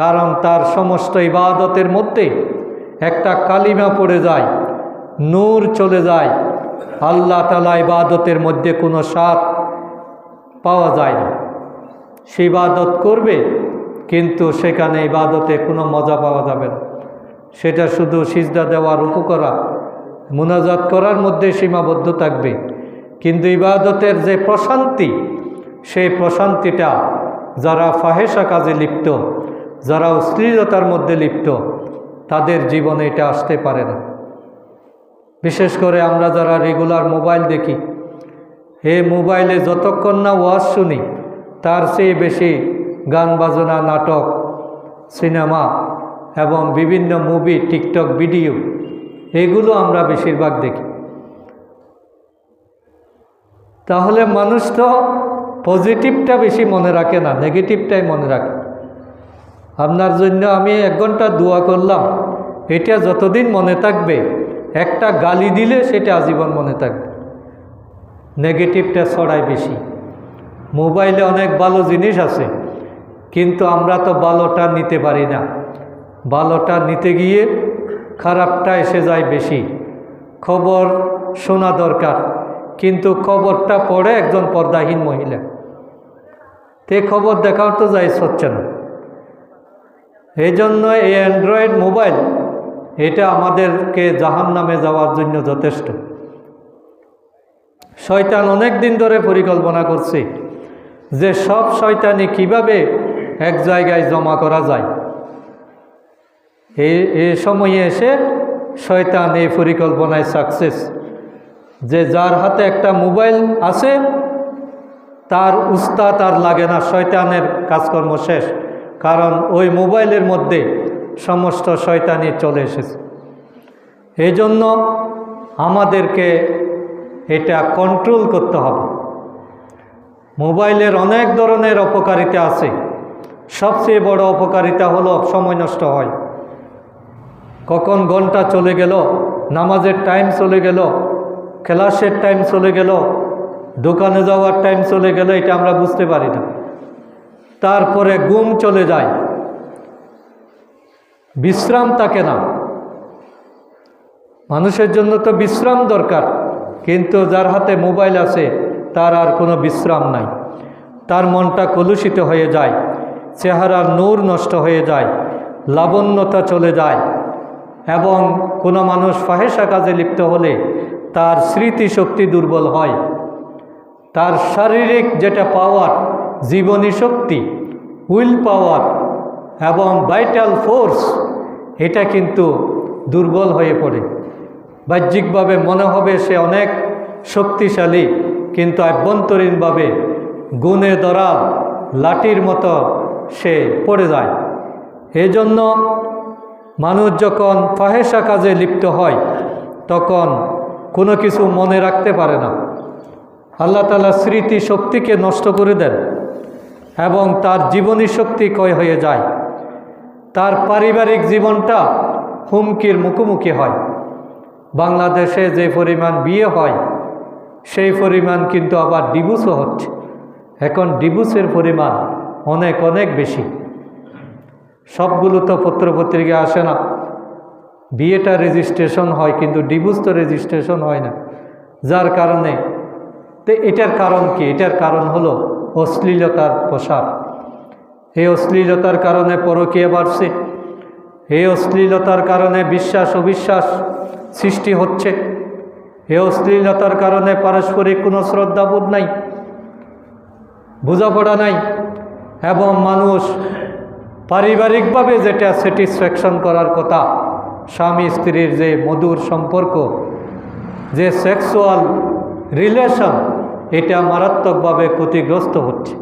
কারণ তার সমস্ত ইবাদতের মধ্যে একটা কালিমা পড়ে যায়, নূর চলে যায়, আল্লাহ তাআলা ইবাদতের মধ্যে কোনো স্বাদ পাওয়া যায় না। সে ইবাদত করবে কিন্তু সেখানে ইবাদতে কোনো মজা পাওয়া যাবে না, সেটা শুধু সিজদা দেওয়া, রুকু করা, মুনাজাত করার মধ্যে সীমাবদ্ধ থাকবে। কিন্তু ইবাদতের যে প্রশান্তি, সেই প্রশান্তিটা যারা ফাহেসা কাজে লিপ্ত, যারা অশ্লীলতার মধ্যে লিপ্ত, তাদের জীবনে এটা আসতে পারে না। বিশেষ করে আমরা যারা রেগুলার মোবাইল দেখি, এই মোবাইলে যতক্ষণ না ওয়াজ শুনি, তার চেয়ে বেশি গান বাজনা, নাটক, সিনেমা এবং বিভিন্ন মুভি, টিকটক ভিডিও, এগুলো আমরা বেশিরভাগ দেখি। তাহলে মানুষ তো পজিটিভটা বেশি মনে রাখে না, নেগেটিভটাই মনে রাখে। আপনার জন্য আমি 1 ঘন্টা দোয়া করলাম, এটা যতদিন মনে থাকবে, একটা গালি দিলে সেটা আজীবন মনে থাকবে। নেগেটিভটা ছড়ায় বেশি। মোবাইলে অনেক ভালো জিনিস আছে, কিন্তু আমরা তো ভালোটা নিতে পারি না, ভালোটা নিতে গিয়ে খারাপটা এসে যায় বেশি। খবর শোনা দরকার, কিন্তু খবরটা পড়ে একজন পর্দাহীন মহিলা, তে খবর দেখাও তো যাই হচ্ছে না। এই জন্য এই অ্যান্ড্রয়েড মোবাইল, এটা আমাদেরকে জাহান্নামে যাওয়ার জন্য যথেষ্ট। শয়তান অনেক দিন ধরে পরিকল্পনা করছে যে সব শয়তানি কিভাবে এক জায়গায় জমা করা যায়। এই সময়ে এসে শয়তান এই পরিকল্পনায় সাকসেস, যে যার হাতে একটা মোবাইল আছে তার উস্তাদ আর লাগে না, শয়তানের কাজকর্ম শেষ, কারণ ওই মোবাইলের মধ্যে সমস্ত শয়তানি চলে এসেছে। এই জন্য আমাদেরকে এটা কন্ট্রোল করতে হবে। মোবাইলের অনেক ধরনের অপকারিতা আছে, সবচেয়ে বড় অপকারিতা হলো সময় নষ্ট হয়। কখন ঘন্টা চলে গেল, নামাজের টাইম চলে গেল, ক্লাসের টাইম চলে গেল, দোকানে যাওয়ার টাইম চলে গেল, এটা আমরা বুঝতে পারি না। তারপরে ঘুম চলে যায়, বিশ্রাম থাকে না। মানুষের জন্য তো বিশ্রাম দরকার, কিন্তু যার হাতে মোবাইল আছে তার আর কোনো বিশ্রাম নাই। তার মনটা কলুষিত হয়ে যায়, চেহারার নূর নষ্ট হয়ে যায়, লাবণ্যতা চলে যায়, এবং কোনো মানুষ ফাহেসা কাজে লিপ্ত হলে তার স্মৃতিশক্তি দুর্বল হয়, তার শারীরিক যেটা পাওয়ার, জীবনী শক্তি, উইল পাওয়ার এবং ভাইটাল ফোর্স, এটা কিন্তু দুর্বল হয়ে পড়ে। বাহ্যিকভাবে মনে হবে সে অনেক শক্তিশালী, কিন্তু আভ্যন্তরীণভাবে গুণে ধরা লাঠির মতো সে পড়ে যায়। এই জন্য মানুষ যখন ফাহেসা কাজে লিপ্ত হয় তখন কোনো কিছু মনে রাখতে পারে না। আল্লাহ তাআলা স্মৃতি শক্তিকে নষ্ট করে দেন এবং তার জীবনী শক্তি ক্ষয় হয়ে যায়। তার পারিবারিক জীবনটা হুমকির মুখোমুখি হয়। বাংলাদেশে যে পরিমাণ বিয়ে হয় সেই পরিমাণ কিন্তু আবার ডিভোর্সও হচ্ছে। এখন ডিভোর্সের পরিমাণ অনেক অনেক বেশি। সবগুলো তো পত্রপত্রিকা আসে না। বিয়েটা রেজিস্ট্রেশন হয়, কিন্তু ডিভোর্স তো রেজিস্ট্রেশন হয় না। যার কারণে তো এটার কারণ কি? এটার কারণ হলো অশ্লীলতার প্রসার। এই অশ্লীলতার কারণে পরকীয়া বাড়ছে, এই অশ্লীলতার কারণে বিশ্বাস অবিশ্বাস সৃষ্টি হচ্ছে, এই অশ্লীলতার কারণে পারস্পরিক কোনো শ্রদ্ধাবোধ নাই, বোঝাপড়া নাই, এবং মানুষ পারিবারিকভাবে যেটা স্যাটিসফ্যাকশন করার কথা, স্বামী স্ত্রীর যে মধুর সম্পর্ক, যে সেক্সুয়াল রিলেশন, এটা মারাত্মকভাবে ক্ষতিগ্রস্ত হচ্ছে।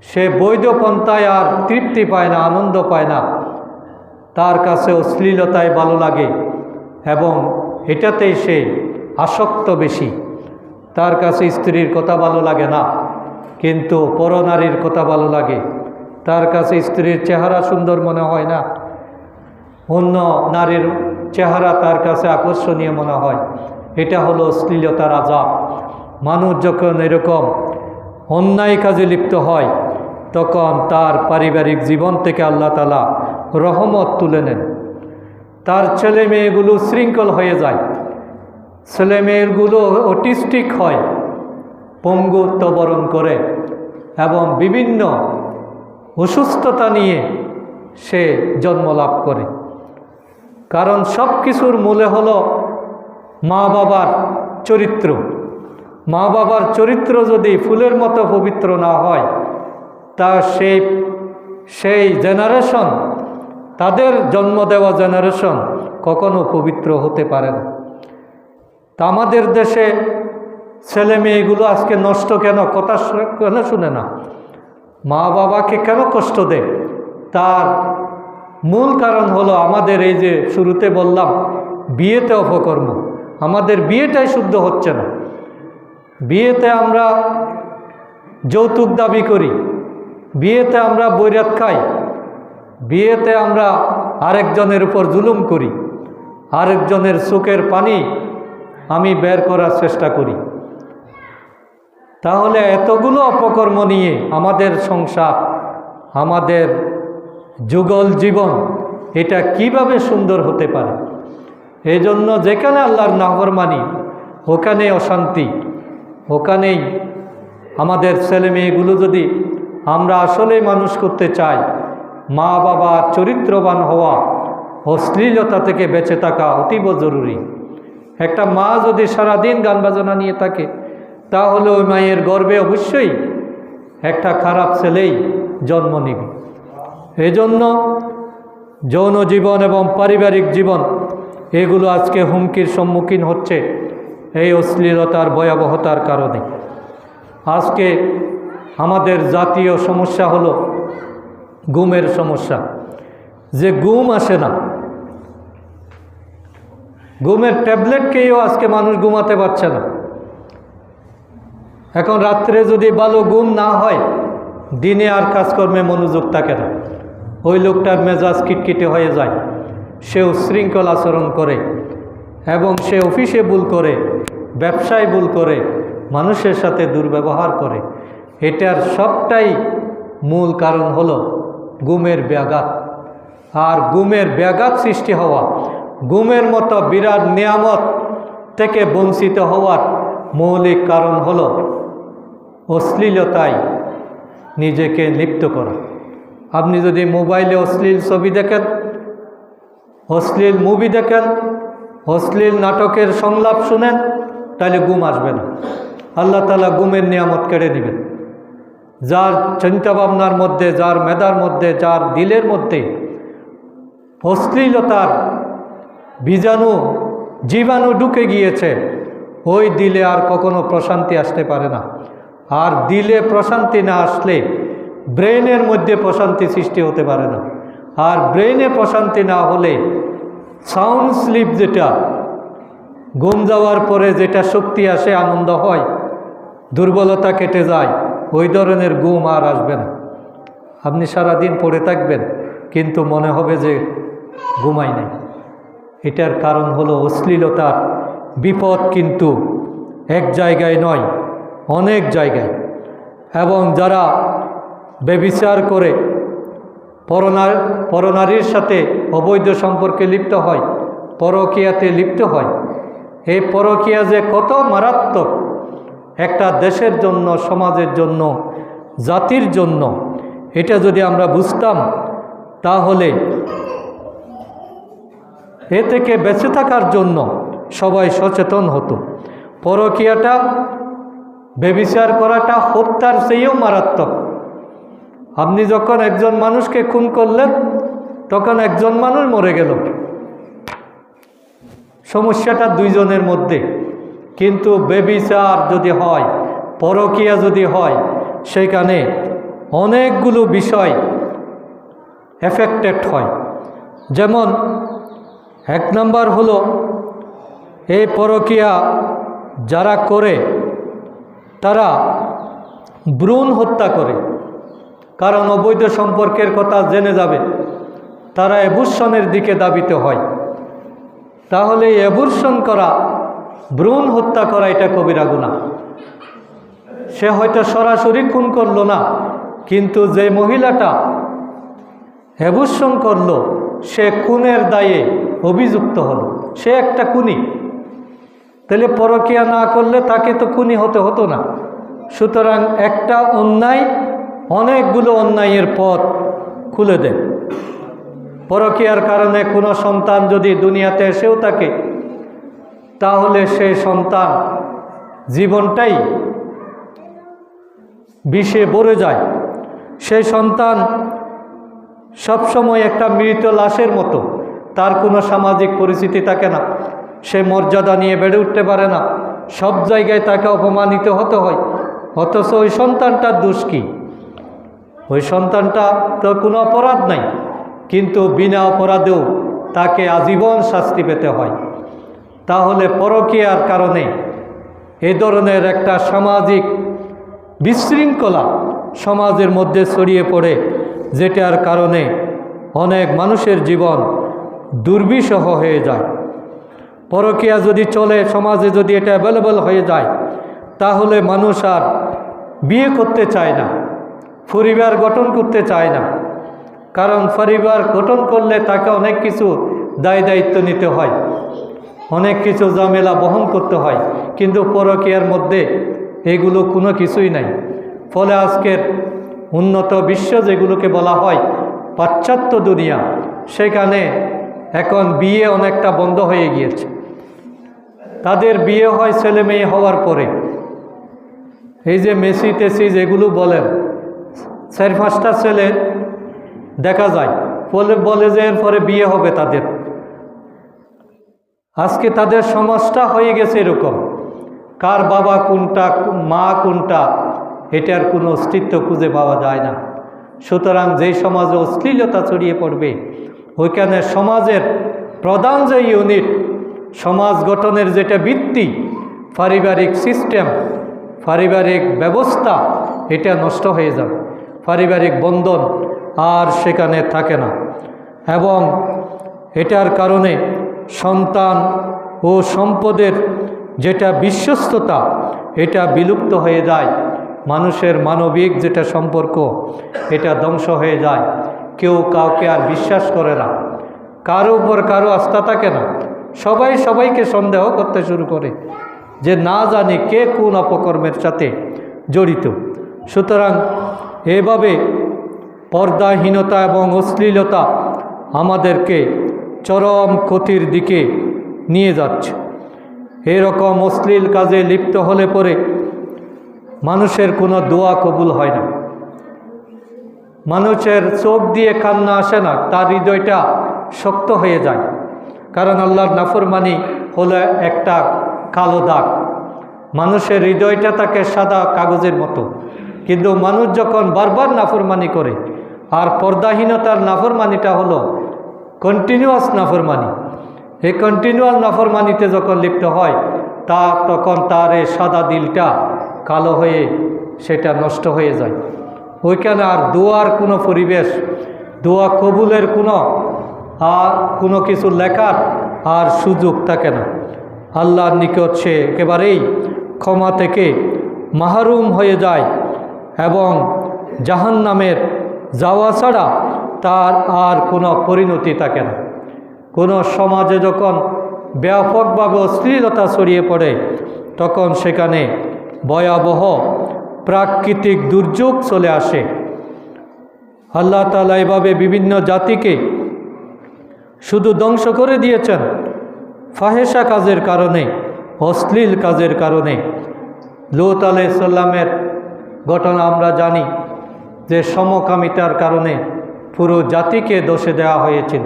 সে বৈধ পন্থায় আর তৃপ্তি পায় না, আনন্দ পায় না। তার কাছে অশ্লীলতায় ভালো লাগে এবং এটাতেই সে আসক্ত বেশি। তার কাছে স্ত্রীর কথা ভালো লাগে না, কিন্তু পরনারীর কথা ভালো লাগে। তার কাছে স্ত্রীর চেহারা সুন্দর মনে হয় না, অন্য নারীর চেহারা তার কাছে আকর্ষণীয় মনে হয়। এটা হলো অশ্লীলতার আযাব। মানুষ যখন এরকম অন্যায় কাজে লিপ্ত হয় তখন তার পারিবারিক জীবন থেকে আল্লাহ তাআলা রহমত তুলে নেন। তার ছেলে মেয়েগুলো শৃঙ্খল হয়ে যায়, ছেলে মেয়েগুলো অটিস্টিক হয়, পঙ্গুত্ব বরণ করে এবং বিভিন্ন অসুস্থতা নিয়ে সে জন্ম লাভ করে। কারণ সব কিছুর মূলে হলো মা বাবার চরিত্র। মা বাবার চরিত্র যদি ফুলের মতো পবিত্র না হয়, তা সেই জেনারেশন, তাদের জন্ম দেওয়া জেনারেশন কখনো পবিত্র হতে পারে না। তা আমাদের দেশে ছেলে মেয়েগুলো আজকে নষ্ট কেন? কথা কেন শুনে না? মা বাবাকে কেন কষ্ট দেয়? তার মূল কারণ হলো আমাদের এই যে শুরুতে বললাম, বিয়েতে অপকর্ম। আমাদের বিয়েটাই শুদ্ধ হচ্ছে না। বিয়েতে আমরা যৌতুক দাবি করি, বিয়েতে আমরা বৈরাত খাই, বিয়েতে আমরা আরেকজনের উপর জুলুম করি, আরেকজনের চোখের পানি আমি বের করার চেষ্টা করি। তাহলে এতগুলো অপকর্ম নিয়ে আমাদের সংসার, আমাদের যুগল জীবন, এটা কিভাবে সুন্দর হতে পারে? এই জন্য যেখানে আল্লাহর নাফরমানি, ওখানে অশান্তি, ওখানেই আমাদের ছেলে মেয়েগুলো যদি আমরা আসলে মানুষ করতে চাই, মা বাবার চরিত্রবান হওয়া, অশ্লীলতা থেকে বেঁচে থাকা অতীব জরুরি। একটা মা যদি সারাদিন গান বাজনা নিয়ে থাকে, তাহলে ওই মায়ের গর্ভে অবশ্যই একটা খারাপ ছেলেই জন্ম নিবে। এজন্য যৌন জীবন এবং পারিবারিক জীবন, এগুলো আজকে হুমকির সম্মুখীন হচ্ছে এই অশ্লীলতার ভয়াবহতার কারণে। আজকে আমাদের জাতীয় সমস্যা হলো ঘুমের সমস্যা। যে ঘুম আসে না, ঘুমের ট্যাবলেট খেয়েও আজকে মানুষ ঘুমাতে পারছে না। এখন রাত্রে যদি ভালো ঘুম না হয়, দিনে আর কাজকর্মে মনোযোগ থাকে না। ওই লোকটার মেজাজ কিটকিটে হয়ে যায়, সে উচ্ছৃঙ্খল আচরণ করে এবং সে অফিসে ভুল করে, ব্যবসায় ভুল করে, মানুষের সাথে দুর্ব্যবহার করে। এটার সবটাই মূল কারণ হলো ঘুমের ব্যাঘাত। আর ঘুমের ব্যাঘাত সৃষ্টি হওয়া, ঘুমের মতো বিরাট নিয়ামত থেকে বঞ্চিত হওয়ার মৌলিক কারণ হলো অশ্লীলতায় নিজেকে লিপ্ত করা। আপনি যদি মোবাইলে অশ্লীল ছবি দেখেন, অশ্লীল মুভি দেখেন, অশ্লীল নাটকের সংলাপ শুনেন, তাহলে ঘুম আসবে না। আল্লাহ তাআলা ঘুমের নিয়ামত কেড়ে নেবেন। যার চিন্তাভাবনার মধ্যে, যার মেধার মধ্যে, যার দিলের মধ্যে অশ্লীলতার জীবাণু ঢুকে গিয়েছে, ওই দিলে আর কখনো প্রশান্তি আসতে পারে না। আর দিলে প্রশান্তি না আসলে ব্রেনের মধ্যে প্রশান্তি সৃষ্টি হতে পারে না। আর ব্রেনে প্রশান্তি না হলে সাউন্ড স্লিপ, যেটা ঘুম যাওয়ার পরে যেটা শক্তি আসে, আনন্দ হয়, দুর্বলতা কেটে যায়, ওই ধরনের ঘুম আর আসবে না। আপনি সারাদিন পড়ে থাকবেন কিন্তু মনে হবে যে ঘুমাই নাই। এটার কারণ হলো অশ্লীলতার বিপদ কিন্তু এক জায়গায় নয়, অনেক জায়গায়। এবং যারা ব্যভিচার করে, পরনারীর সাথে অবৈধ সম্পর্কে লিপ্ত হয়, পরকীয়াতে লিপ্ত হয়, এই পরকীয়া যে কত মারাত্মক একটা দেশের জন্য, সমাজের জন্য, জাতির জন্য, এটা যদি আমরা বুঝতাম তাহলে এ থেকে বেঁচে থাকার জন্য সবাই সচেতন হতো। পরকীয়াটা, ব্যভিচার করাটা হত্যার চেয়েও মারাত্মক। আপনি যখন একজন মানুষকে খুন করলেন, তখন একজন মানুষ মরে গেল, সমস্যাটা দুইজনের মধ্যে। কিন্তু ব্যভিচার যদি হয়, পরকীয়া যদি হয়, সেখানে অনেকগুলো বিষয় এফেক্টেড হয়। যেমন এক নাম্বার হলো, এই পরকীয়া যারা করে তারা ভ্রূণ হত্যা করে, কারণ অবৈধ সম্পর্কের কথা জেনে যাবে, তারা অ্যাবর্শনের দিকে ধাবিত হয়। তাহলে অ্যাবর্শন করা, ভ্রূণ হত্যা করা, এটা কবিরা গুনাহ। সে হয়তো সরাসরি খুন করলো না, কিন্তু যে মহিলাটা অ্যাবর্শন করলো, সে খুনের দায়ে অভিযুক্ত হলো, সে একটা খুনি। তাহলে পরকীয়া না করলে তাকে তো খুনি হতো না। সুতরাং একটা অন্যায় অনেকগুলো অন্যায়ের পথ খুলে দেয়। পরকীয়ার কারণে কোনো সন্তান যদি দুনিয়াতে এসেও থাকে, তাহলে সেই সন্তান জীবনটাই বিষে ভরে যায়। সেই সন্তান সবসময় একটা মৃত লাশের মতো, তার কোনো সামাজিক পরিচিতি থাকে না, সে মর্যাদা নিয়ে বেড়ে উঠতে পারে না, সব জায়গায় তাকে অপমানিত হতে হয়। অথচ ওই সন্তানটার দোষ কি? ওই সন্তানটা তো কোনো অপরাধ নাই, কিন্তু বিনা অপরাধেও তাকে আজীবন শাস্তি পেতে হয়। তাহলে পরকীয়ার কারণে এই ধরনের একটা সামাজিক বিশৃঙ্খলা সমাজের মধ্যে ছড়িয়ে পড়ে, যেটার কারণে অনেক মানুষের জীবন দুর্বিষহ হয়ে যায়। পরকীয়া যদি চলে সমাজে, যদি এটা অ্যাভেলেবল হয়ে যায়, তাহলে মানুষ আর বিয়ে করতে চায় না, পরিবার গঠন করতে চায় না। কারণ পরিবার গঠন করলে তাকে অনেক কিছু দায়িত্ব নিতে হয়, অনেক কিছু ঝামেলা বহন করতে হয়, কিন্তু পরকীয়ার মধ্যে এগুলো কোনো কিছুই নাই। ফলে আজকের উন্নত বিশ্ব যেগুলোকে বলা হয় পাশ্চাত্য দুনিয়া, সেখানে এখন বিয়ে অনেকটা বন্ধ হয়ে গিয়েছে। তাদের বিয়ে হয় ছেলে মেয়ে হওয়ার পরে। এই যে মেসি টেসি যেগুলো বলেন, 4-5টা ছেলে দেখা যায়, বলে যে এরপরে বিয়ে হবে তাদের। আজকে তাদের সমাজটা হয়ে গেছে এরকম, কার বাবা কোনটা, মা কোনটা, এটার কোনো অস্তিত্ব খুঁজে পাওয়া যায় না। সুতরাং যেই সমাজে অশ্লীলতা ছড়িয়ে পড়বে, ওইখানে সমাজের প্রধান যে ইউনিট, সমাজ গঠনের যেটা ভিত্তি, পারিবারিক সিস্টেম, পারিবারিক ব্যবস্থা, এটা নষ্ট হয়ে যাবে। পারিবারিক বন্ধন আর সেখানে থাকে না। এবং এটার কারণে সন্তান ও সম্পদের যেটা বিশ্বস্ততা এটা বিলুপ্ত হয়ে যায়, মানুষের মানবিক যেটা সম্পর্ক এটা ধ্বংস হয়ে যায়। কেউ কাউকে আর বিশ্বাস করে না, কারো উপর কারো আস্থা থাকে না, সবাই সবাইকে সন্দেহ করতে শুরু করে যে না জানি কে কোন অপকর্মের সাথে জড়িত। সুতরাং এভাবে পর্দাহীনতা এবং অশ্লীলতা আমাদেরকে চরম ক্ষতির দিকে নিয়ে যাচ্ছে। এরকম অশ্লীল কাজে লিপ্ত হলে পরে মানুষের কোনো দোয়া কবুল হয় না, মানুষের চোখ দিয়ে কান্না আসে না, তার হৃদয়টা শক্ত হয়ে যায়। কারণ আল্লাহর নাফরমানি হলো একটা কালো দাগ, মানুষের হৃদয়টা তাকে সাদা কাগজের মতো, কিন্তু মানুষ যখন বারবার নাফরমানি করে, আর পর্দাহীনতার নাফরমানিটা হলো কন্টিনিউয়াস নাফরমানি, এই কন্টিনিউয়াস নাফরমানিতে যখন লিপ্ত হয় তখন তার এই সাদা দিলটা কালো হয়ে সেটা নষ্ট হয়ে যায়। ওইখানে আর দোয়ার কোনো পরিবেশ, দোয়া কবুলের কোনো কিছু লেখার আর সুযোগ থাকে না। আল্লাহর নিকট সে একেবারেই ক্ষমা থেকে মাহরুম হয়ে যায় এবং জাহান্নামের যাওয়া ছাড়া তার আর কোনো পরিণতি থাকে না। কোনো সমাজে যখন ব্যাপকভাবে অশ্লীলতা ছড়িয়ে পড়ে তখন সেখানে ভয়াবহ প্রাকৃতিক দুর্যোগ চলে আসে। আল্লাহ তাআলা এভাবে বিভিন্ন জাতিকে শুধু ধ্বংস করে দিয়েছেন ফাহেসা কাজের কারণে, অশ্লীল কাজের কারণে। লূত আলাইহিস সালামের ঘটনা আমরা জানি যে সমকামিতার কারণে পুরো জাতিকে দোষে দেওয়া হয়েছিল।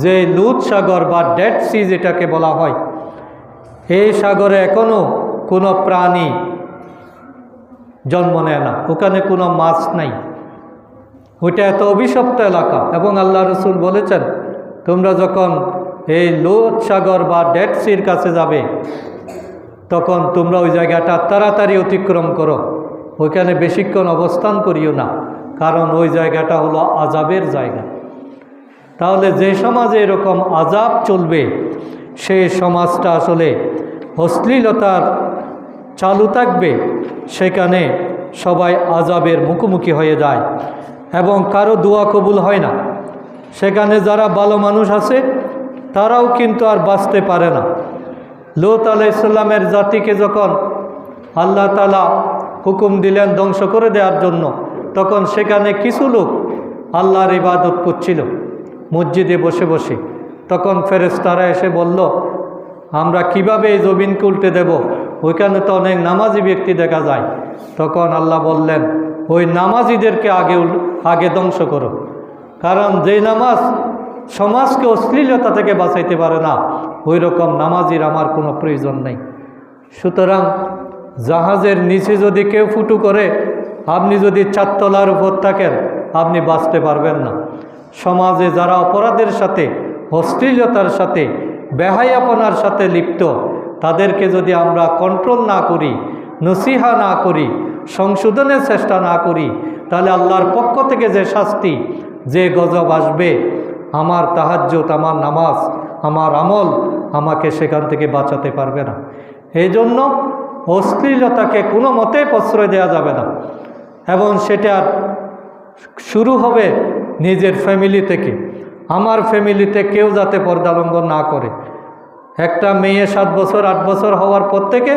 যে লুত সাগর বা ডেড সি যেটাকে বলা হয়, এই সাগরে এখনও কোনো প্রাণী জন্ম নেয় না, ওখানে কোনো মাছ নাই, ওইটা এত অভিশপ্ত এলাকা। এবং আল্লাহ রসুল বলেছেন তোমরা যখন এই লুত সাগর বা ডেড সির কাছে যাবে তখন তোমরা ওই জায়গাটা তাড়াতাড়ি অতিক্রম করো, ওইখানে বেশিক্ষণ অবস্থান করিও না, কারণ ওই জায়গাটা হলো আযাবের জায়গা। তাহলে যে সমাজে এরকম আযাব চলবে সেই সমাজটা আসলে অশ্লীলতার চালু থাকবে, সেখানে সবাই আযাবের মুখোমুখি হয়ে যায় এবং কারো দোয়া কবুল হয় না। সেখানে যারা ভালো মানুষ আছে তারাও কিন্তু আর বাঁচতে পারে না। লূত আলাইহিস সালামের জাতিকে যখন আল্লাহ তাআলা হুকুম দিলেন ধ্বংস করে দেওয়ার জন্য, তখন সেখানে কিছু লোক আল্লাহর ইবাদত করছিল মসজিদে বসে বসে। তখন ফেরেশতারা এসে বলল আমরা কিভাবে এই জমিনকে উল্টে দেব, ওইখানে তো অনেক নামাজি ব্যক্তি দেখা যায়। তখন আল্লাহ বললেন ওই নামাজিদেরকে আগে ধ্বংস করো, কারণ যেই নামাজ সমাজকে অশ্লীলতা থেকে বাঁচাইতে পারে না, ওই রকম নামাজির আমার কোনো প্রয়োজন নেই। সুতরাং জাহাজের নিচে যদি কেউ ফুটু করে, আপনি যদি 4 তলার উপর থাকেন আপনি বাঁচতে পারবেন না। সমাজে যারা অপরাধের সাথে, অশ্লীলতার সাথে, বেহায়াপনার সাথে লিপ্ত, তাদেরকে যদি আমরা কন্ট্রোল না করি, নসিহা না করি, সংশোধনের চেষ্টা না করি, তাহলে আল্লাহর পক্ষ থেকে যে শাস্তি, যে গজব আসবে, আমার তাহাজ্জুদ, আমার নামাজ, আমার আমল আমাকে সেখান থেকে বাঁচাতে পারবে না। এই জন্য অশ্লীলতাকে কোনো মতে প্রশ্রয় দেওয়া যাবে না, এবং সেটা শুরু হবে নিজের ফ্যামিলি থেকে। আমার ফ্যামিলিতে কেউ যাতে পর্দা লঙ্ঘন না করে। একটা মেয়ে 7 বছর 8 বছর হওয়ার পর থেকে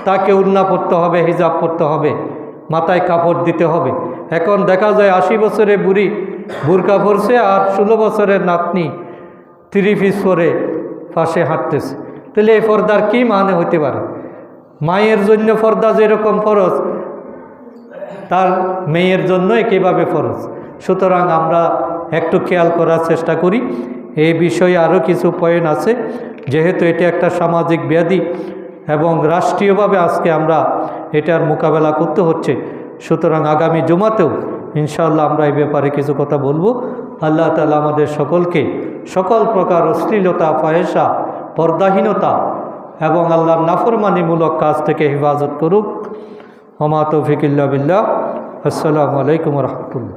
তাকে উন্না পড়তে হবে, হিজাব পড়তে হবে, মাথায় কাপড় দিতে হবে। এখন দেখা যায় 80 বছরের বুড়ি বুরকা পরছে আর 16 বছরের নাতনি 3 পিস পরে পাশে হাঁটতেছে। তাহলে এই পর্দার কী মানে হতে পারে? মায়ের জন্য পর্দা যেরকম ফরজ, তার মেয়ের জন্য একইভাবে ফরজ। সুতরাং আমরা একটু খেয়াল করার চেষ্টা করি। এই বিষয়ে আরও কিছু পয়েন্ট আছে, যেহেতু এটা একটা সামাজিক ব্যাধি এবং রাষ্ট্রীয়ভাবে আজকে আমরা এটার মোকাবেলা করতে হচ্ছে। সুতরাং আগামী জুমাতেও ইনশাআল্লাহ আমরা এই ব্যাপারে কিছু কথা বলবো। আল্লাহ তাআলা আমাদের সকলকে সকল প্রকার অশ্লীলতা, ফাহেসা, পর্দাহীনতা এবং আল্লাহর নাফরমানিমূলক কাজ থেকে হেফাজত করুক। ওমা তৌফিক ইল্লা বিল্লাহ। আসসালামু আলাইকুম ওয়া রাহমাতুল্লাহ।